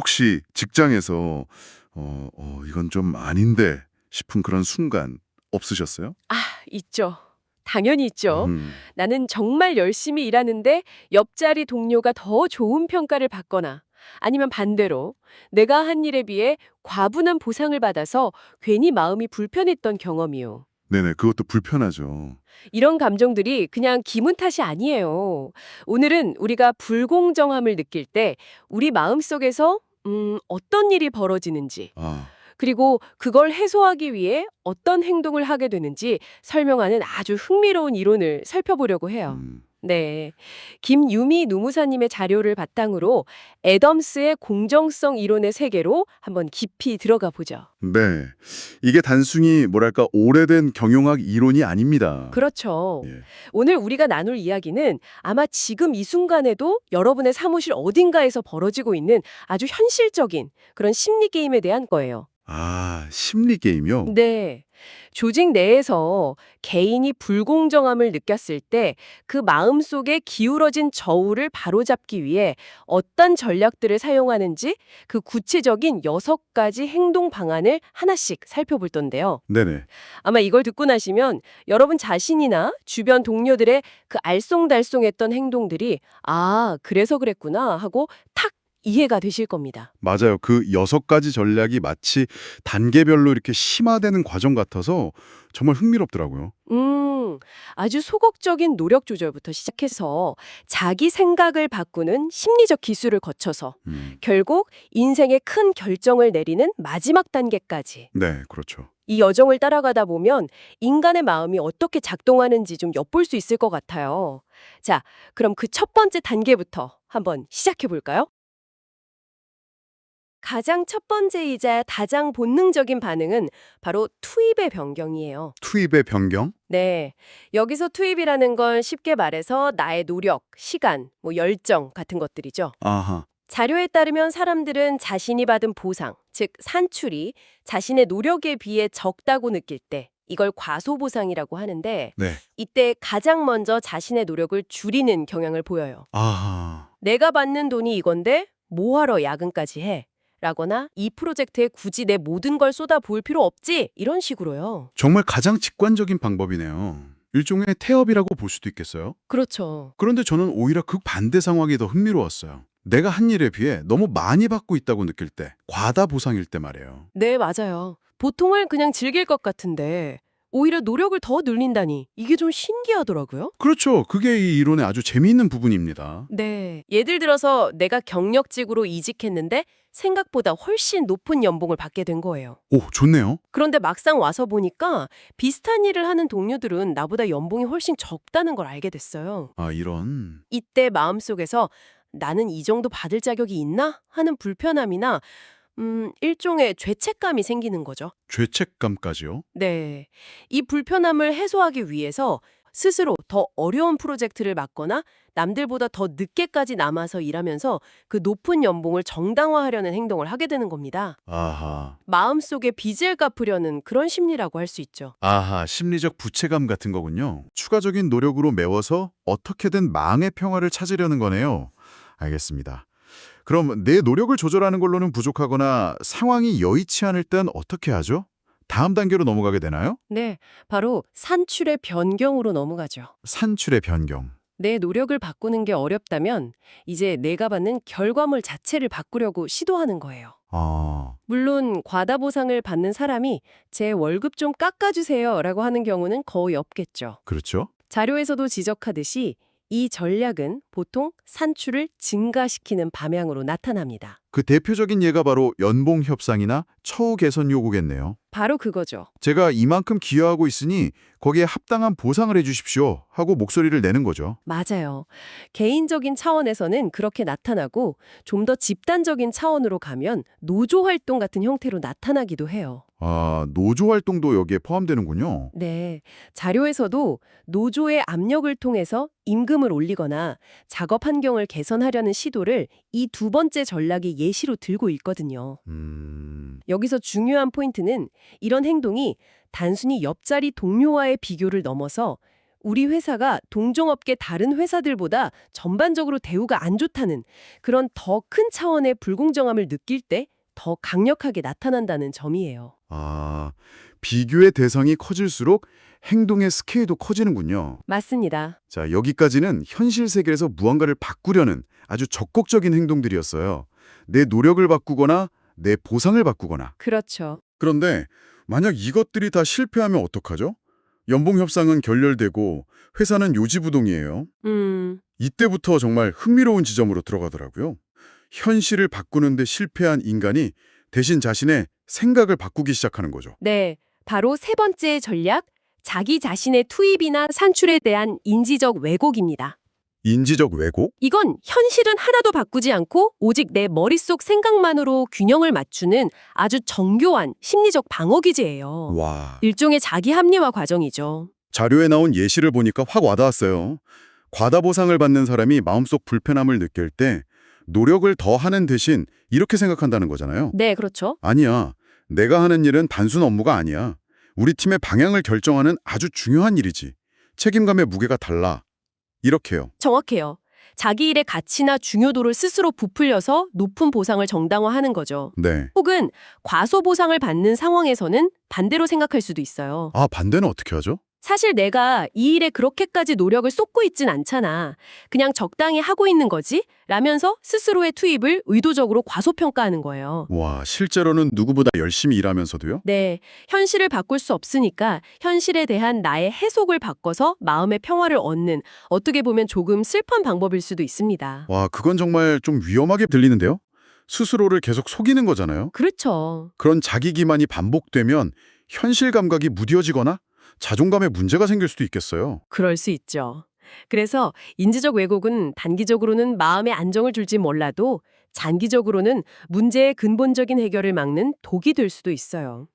혹시 직장에서 이건 좀 아닌데 싶은 그런 순간 없으셨어요? 아, 있죠. 당연히 있죠. 음, 나는 정말 열심히 일하는데 옆자리 동료가 더 좋은 평가를 받거나 아니면 반대로 내가 한 일에 비해 과분한 보상을 받아서 괜히 마음이 불편했던 경험이요. 네네, 그것도 불편하죠. 이런 감정들이 그냥 기분 탓이 아니에요. 오늘은 우리가 불공정함을 느낄 때 우리 마음속에서 어떤 일이 벌어지는지 아, 그리고 그걸 해소하기 위해 어떤 행동을 하게 되는지 설명하는 아주 흥미로운 이론을 살펴보려고 해요. 음, 네. 김유미 노무사님의 자료를 바탕으로 애덤스의 공정성 이론의 세계로 한번 깊이 들어가 보죠. 네. 이게 단순히 뭐랄까 오래된 경영학 이론이 아닙니다. 그렇죠. 예. 오늘 우리가 나눌 이야기는 아마 지금 이 순간에도 여러분의 사무실 어딘가에서 벌어지고 있는 아주 현실적인 그런 심리 게임에 대한 거예요. 아, 심리 게임이요? 네. 조직 내에서 개인이 불공정함을 느꼈을 때 그 마음속에 기울어진 저울을 바로잡기 위해 어떤 전략들을 사용하는지 그 구체적인 6가지 행동 방안을 하나씩 살펴볼 건데요. 네네. 아마 이걸 듣고 나시면 여러분 자신이나 주변 동료들의 그 알쏭달쏭했던 행동들이 아, 그래서 그랬구나 하고 탁 이해가 되실 겁니다. 맞아요. 그 6가지 전략이 마치 단계별로 이렇게 심화되는 과정 같아서 정말 흥미롭더라고요. 아주 소극적인 노력 조절부터 시작해서 자기 생각을 바꾸는 심리적 기술을 거쳐서 결국 인생의 큰 결정을 내리는 마지막 단계까지 네, 그렇죠. 이 여정을 따라가다 보면 인간의 마음이 어떻게 작동하는지 좀 엿볼 수 있을 것 같아요. 자, 그럼 그 첫 번째 단계부터 한번 시작해 볼까요? 가장 첫 번째이자 가장 본능적인 반응은 바로 투입의 변경이에요. 투입의 변경? 네. 여기서 투입이라는 건 쉽게 말해서 나의 노력, 시간, 열정 같은 것들이죠. 아하. 자료에 따르면 사람들은 자신이 받은 보상, 즉 산출이 자신의 노력에 비해 적다고 느낄 때 이걸 과소보상이라고 하는데 네. 이때 가장 먼저 자신의 노력을 줄이는 경향을 보여요. 아하. 내가 받는 돈이 이건데 뭐하러 야근까지 해? 라거나 이 프로젝트에 굳이 내 모든 걸 쏟아 부을 필요 없지? 이런 식으로요. 정말 가장 직관적인 방법이네요. 일종의 태업이라고 볼 수도 있겠어요. 그렇죠. 그런데 저는 오히려 그 반대 상황이 더 흥미로웠어요. 내가 한 일에 비해 너무 많이 받고 있다고 느낄 때, 과다 보상일 때 말이에요. 네, 맞아요. 보통은 그냥 즐길 것 같은데 오히려 노력을 더 늘린다니 이게 좀 신기하더라고요. 그렇죠. 그게 이 이론의 아주 재미있는 부분입니다. 네. 예를 들어서 내가 경력직으로 이직했는데 생각보다 훨씬 높은 연봉을 받게 된 거예요. 오, 좋네요. 그런데 막상 와서 보니까 비슷한 일을 하는 동료들은 나보다 연봉이 훨씬 적다는 걸 알게 됐어요. 아, 이런 이때 마음속에서 나는 이 정도 받을 자격이 있나? 하는 불편함이나 일종의 죄책감이 생기는 거죠. 죄책감까지요? 네. 이 불편함을 해소하기 위해서 스스로 더 어려운 프로젝트를 맡거나 남들보다 더 늦게까지 남아서 일하면서 그 높은 연봉을 정당화하려는 행동을 하게 되는 겁니다. 아하. 마음속에 빚을 갚으려는 그런 심리라고 할 수 있죠. 아하, 심리적 부채감 같은 거군요. 추가적인 노력으로 메워서 어떻게든 망의 평화를 찾으려는 거네요. 알겠습니다. 그럼 내 노력을 조절하는 걸로는 부족하거나 상황이 여의치 않을 땐 어떻게 하죠? 다음 단계로 넘어가게 되나요? 네, 바로 산출의 변경으로 넘어가죠. 산출의 변경. 내 노력을 바꾸는 게 어렵다면 이제 내가 받는 결과물 자체를 바꾸려고 시도하는 거예요. 아, 물론 과다 보상을 받는 사람이 제 월급 좀 깎아주세요 라고 하는 경우는 거의 없겠죠. 그렇죠. 자료에서도 지적하듯이 이 전략은 보통 산출을 증가시키는 방향으로 나타납니다. 그 대표적인 예가 바로 연봉 협상이나 처우 개선 요구겠네요. 바로 그거죠. 제가 이만큼 기여하고 있으니 거기에 합당한 보상을 해주십시오 하고 목소리를 내는 거죠. 맞아요. 개인적인 차원에서는 그렇게 나타나고 좀 더 집단적인 차원으로 가면 노조 활동 같은 형태로 나타나기도 해요. 아, 노조 활동도 여기에 포함되는군요. 네, 자료에서도 노조의 압력을 통해서 임금을 올리거나 작업 환경을 개선하려는 시도를 이 두 번째 전략이 예시로 들고 있거든요. 여기서 중요한 포인트는 이런 행동이 단순히 옆자리 동료와의 비교를 넘어서 우리 회사가 동종업계 다른 회사들보다 전반적으로 대우가 안 좋다는 그런 더 큰 차원의 불공정함을 느낄 때 더 강력하게 나타난다는 점이에요. 아, 비교의 대상이 커질수록 행동의 스케일도 커지는군요. 맞습니다. 자, 여기까지는 현실 세계에서 무언가를 바꾸려는 아주 적극적인 행동들이었어요. 내 노력을 바꾸거나 내 보상을 바꾸거나. 그렇죠. 그런데 만약 이것들이 다 실패하면 어떡하죠? 연봉 협상은 결렬되고 회사는 요지부동이에요. 이때부터 정말 흥미로운 지점으로 들어가더라고요. 현실을 바꾸는데 실패한 인간이 대신 자신의 생각을 바꾸기 시작하는 거죠. 네, 바로 세 번째 전략, 자기 자신의 투입이나 산출에 대한 인지적 왜곡입니다. 인지적 왜곡? 이건 현실은 하나도 바꾸지 않고 오직 내 머릿속 생각만으로 균형을 맞추는 아주 정교한 심리적 방어 기제예요. 와, 일종의 자기 합리화 과정이죠. 자료에 나온 예시를 보니까 확 와닿았어요. 과다 보상을 받는 사람이 마음속 불편함을 느낄 때 노력을 더 하는 대신 이렇게 생각한다는 거잖아요. 네, 그렇죠. 아니야. 내가 하는 일은 단순 업무가 아니야. 우리 팀의 방향을 결정하는 아주 중요한 일이지. 책임감의 무게가 달라. 이렇게요. 정확해요. 자기 일의 가치나 중요도를 스스로 부풀려서 높은 보상을 정당화하는 거죠. 네. 혹은 과소 보상을 받는 상황에서는 반대로 생각할 수도 있어요. 아, 반대는 어떻게 하죠? 사실 내가 이 일에 그렇게까지 노력을 쏟고 있진 않잖아. 그냥 적당히 하고 있는 거지? 라면서 스스로의 투입을 의도적으로 과소평가하는 거예요. 와, 실제로는 누구보다 열심히 일하면서도요? 네, 현실을 바꿀 수 없으니까 현실에 대한 나의 해석을 바꿔서 마음의 평화를 얻는 어떻게 보면 조금 슬픈 방법일 수도 있습니다. 와, 그건 정말 좀 위험하게 들리는데요? 스스로를 계속 속이는 거잖아요? 그렇죠. 그런 자기 기만이 반복되면 현실 감각이 무뎌지거나 자존감에 문제가 생길 수도 있겠어요. 그럴 수 있죠. 그래서 인지적 왜곡은 단기적으로는 마음의 안정을 줄지 몰라도 장기적으로는 문제의 근본적인 해결을 막는 독이 될 수도 있어요.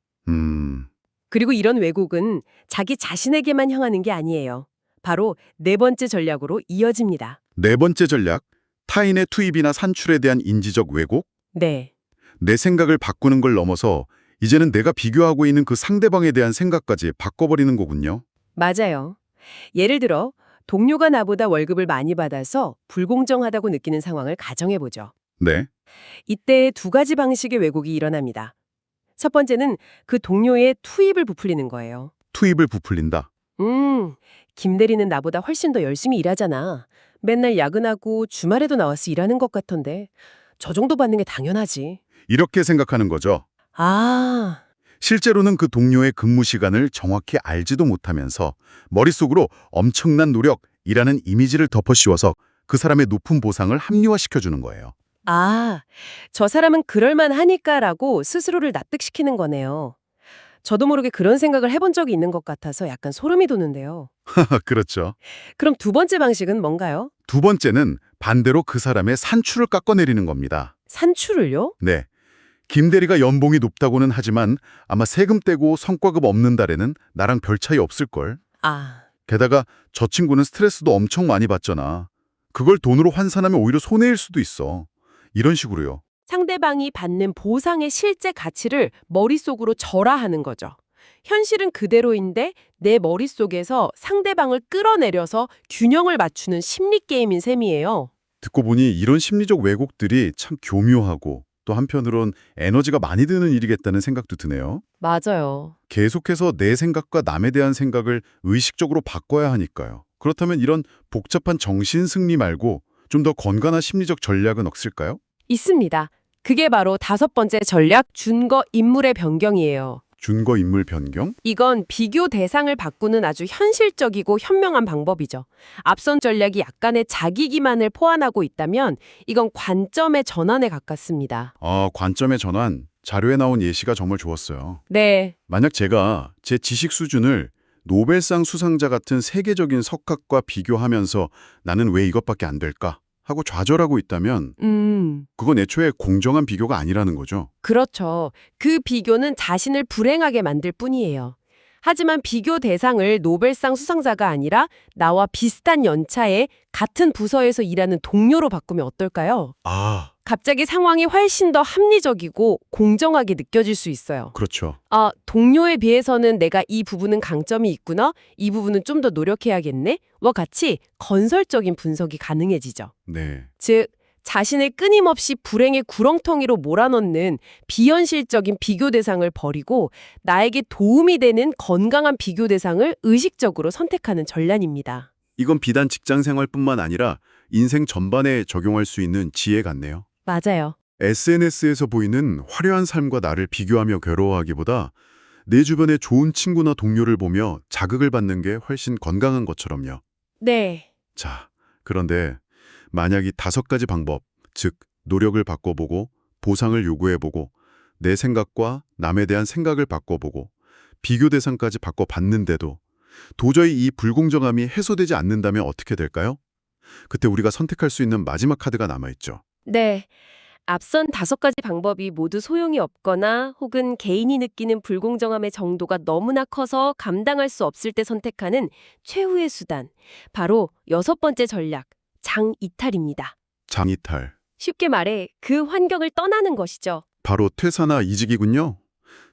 그리고 이런 왜곡은 자기 자신에게만 향하는 게 아니에요. 바로 네 번째 전략으로 이어집니다. 네 번째 전략, 타인의 투입이나 산출에 대한 인지적 왜곡? 네. 내 생각을 바꾸는 걸 넘어서 이제는 내가 비교하고 있는 그 상대방에 대한 생각까지 바꿔버리는 거군요. 맞아요. 예를 들어 동료가 나보다 월급을 많이 받아서 불공정하다고 느끼는 상황을 가정해보죠. 네. 이때 두 가지 방식의 왜곡이 일어납니다. 첫 번째는 그 동료의 투입을 부풀리는 거예요. 투입을 부풀린다. 김 대리는 나보다 훨씬 더 열심히 일하잖아. 맨날 야근하고 주말에도 나와서 일하는 것 같던데 저 정도 받는 게 당연하지. 이렇게 생각하는 거죠. 아, 실제로는 그 동료의 근무 시간을 정확히 알지도 못하면서 머릿속으로 엄청난 노력이라는 이미지를 덮어씌워서 그 사람의 높은 보상을 합리화시켜주는 거예요. 저 사람은 그럴만하니까라고 스스로를 납득시키는 거네요. 저도 모르게 그런 생각을 해본 적이 있는 것 같아서 약간 소름이 돋는데요. 그렇죠. 그럼 두 번째 방식은 뭔가요? 두 번째는 반대로 그 사람의 산출을 깎아내리는 겁니다. 산출을요? 네. 김 대리가 연봉이 높다고는 하지만 아마 세금 떼고 성과급 없는 달에는 나랑 별 차이 없을걸. 게다가 저 친구는 스트레스도 엄청 많이 받잖아. 그걸 돈으로 환산하면 오히려 손해일 수도 있어. 이런 식으로요. 상대방이 받는 보상의 실제 가치를 머릿속으로 절하하는 거죠. 현실은 그대로인데 내 머릿속에서 상대방을 끌어내려서 균형을 맞추는 심리 게임인 셈이에요. 듣고 보니 이런 심리적 왜곡들이 참 교묘하고 또 한편으론 에너지가 많이 드는 일이겠다는 생각도 드네요. 맞아요. 계속해서 내 생각과 남에 대한 생각을 의식적으로 바꿔야 하니까요. 그렇다면 이런 복잡한 정신 승리 말고 좀 더 건강한 심리적 전략은 없을까요? 있습니다. 그게 바로 다섯 번째 전략, 준거 인물의 변경이에요. 준거 인물 변경? 이건 비교 대상을 바꾸는 아주 현실적이고 현명한 방법이죠. 앞선 전략이 약간의 자기 기만을 포함하고 있다면 이건 관점의 전환에 가깝습니다. 관점의 전환. 자료에 나온 예시가 정말 좋았어요. 네. 만약 제가 제 지식 수준을 노벨상 수상자 같은 세계적인 석학과 비교하면서 나는 왜 이것밖에 안 될까 하고 좌절하고 있다면 그건 애초에 공정한 비교가 아니라는 거죠. 그렇죠. 그 비교는 자신을 불행하게 만들 뿐이에요. 하지만 비교 대상을 노벨상 수상자가 아니라 나와 비슷한 연차에 같은 부서에서 일하는 동료로 바꾸면 어떨까요? 갑자기 상황이 훨씬 더 합리적이고 공정하게 느껴질 수 있어요. 그렇죠. 아, 동료에 비해서는 내가 이 부분은 강점이 있구나, 이 부분은 좀 더 노력해야겠네, 와 같이 건설적인 분석이 가능해지죠. 네. 즉, 자신을 끊임없이 불행의 구렁텅이로 몰아넣는 비현실적인 비교 대상을 버리고 나에게 도움이 되는 건강한 비교 대상을 의식적으로 선택하는 전략입니다. 이건 비단 직장 생활뿐만 아니라 인생 전반에 적용할 수 있는 지혜 같네요. 맞아요. SNS에서 보이는 화려한 삶과 나를 비교하며 괴로워하기보다 내 주변의 좋은 친구나 동료를 보며 자극을 받는 게 훨씬 건강한 것처럼요. 네. 자, 그런데 만약 이 5가지 방법, 즉 노력을 바꿔보고 보상을 요구해보고 내 생각과 남에 대한 생각을 바꿔보고 비교 대상까지 바꿔봤는데도 도저히 이 불공정함이 해소되지 않는다면 어떻게 될까요? 그때 우리가 선택할 수 있는 마지막 카드가 남아있죠. 네. 앞선 5가지 방법이 모두 소용이 없거나 혹은 개인이 느끼는 불공정함의 정도가 너무나 커서 감당할 수 없을 때 선택하는 최후의 수단. 바로 6번째 전략, 장이탈입니다. 장이탈. 쉽게 말해 그 환경을 떠나는 것이죠. 바로 퇴사나 이직이군요.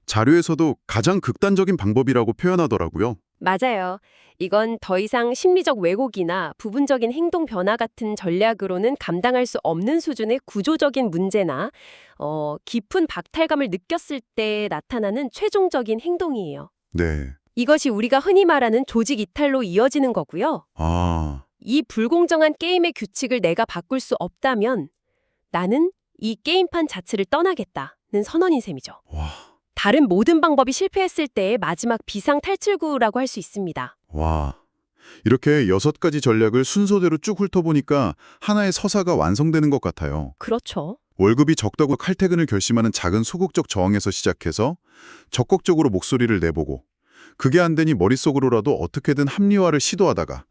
자료에서도 가장 극단적인 방법이라고 표현하더라고요. 맞아요. 이건 더 이상 심리적 왜곡이나 부분적인 행동 변화 같은 전략으로는 감당할 수 없는 수준의 구조적인 문제나 깊은 박탈감을 느꼈을 때 나타나는 최종적인 행동이에요. 네. 이것이 우리가 흔히 말하는 조직 이탈로 이어지는 거고요. 아, 이 불공정한 게임의 규칙을 내가 바꿀 수 없다면 나는 이 게임판 자체를 떠나겠다는 선언인 셈이죠. 와, 다른 모든 방법이 실패했을 때의 마지막 비상 탈출구라고 할 수 있습니다. 와. 이렇게 6가지 전략을 순서대로 쭉 훑어보니까 하나의 서사가 완성되는 것 같아요. 그렇죠. 월급이 적다고 칼퇴근을 결심하는 작은 소극적 저항에서 시작해서 적극적으로 목소리를 내보고 그게 안 되니 머릿속으로라도 어떻게든 합리화를 시도하다가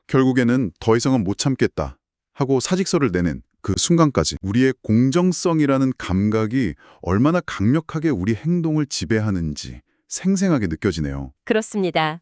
결국에는 더 이상은 못 참겠다 하고 사직서를 내는 그 순간까지 우리의 공정성이라는 감각이 얼마나 강력하게 우리 행동을 지배하는지 생생하게 느껴지네요. 그렇습니다.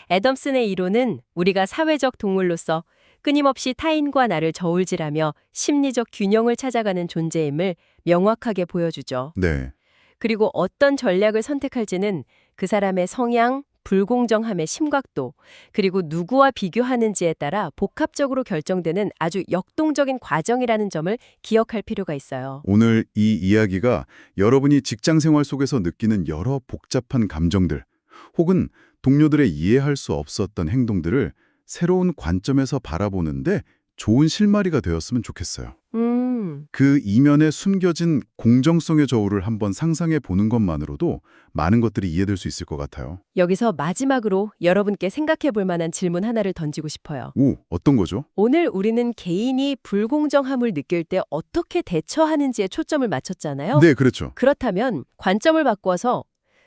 애덤슨의 이론은 우리가 사회적 동물로서 끊임없이 타인과 나를 저울질하며 심리적 균형을 찾아가는 존재임을 명확하게 보여주죠. 네, 그리고 어떤 전략을 선택할지는 그 사람의 성향, 불공정함의 심각도, 그리고 누구와 비교하는지에 따라 복합적으로 결정되는 아주 역동적인 과정이라는 점을 기억할 필요가 있어요. 오늘 이 이야기가 여러분이 직장 생활 속에서 느끼는 여러 복잡한 감정들 혹은 동료들의 이해할 수 없었던 행동들을 새로운 관점에서 바라보는데 좋은 실마리가 되었으면 좋겠어요. 그 이면에 숨겨진 공정성의 저울을 한번 상상해 보는 것만으로도 많은 것들이 이해될 수 있을 것 같아요. 여기서 마지막으로 여러분께 생각해 볼 만한 질문 하나를 던지고 싶어요. 오, 어떤 거죠? 오늘 우리는 개인이 불공정함을 느낄 때 어떻게 대처하는지에 초점을 맞췄잖아요. 네, 그렇죠. 그렇다면 관점을 바꿔서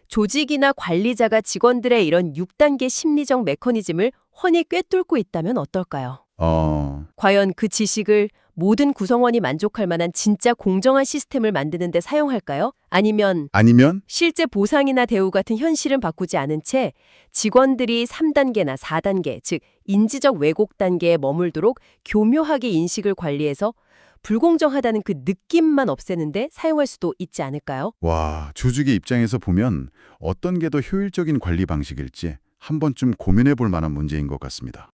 조직이나 관리자가 직원들의 이런 6단계 심리적 메커니즘을 훤히 꿰뚫고 있다면 어떨까요? 과연 그 지식을 모든 구성원이 만족할 만한 진짜 공정한 시스템을 만드는 데 사용할까요? 아니면 실제 보상이나 대우 같은 현실은 바꾸지 않은 채 직원들이 3단계나 4단계, 즉 인지적 왜곡 단계에 머물도록 교묘하게 인식을 관리해서 불공정하다는 그 느낌만 없애는데 사용할 수도 있지 않을까요? 와, 조직의 입장에서 보면 어떤 게 더 효율적인 관리 방식일지 한 번쯤 고민해 볼 만한 문제인 것 같습니다.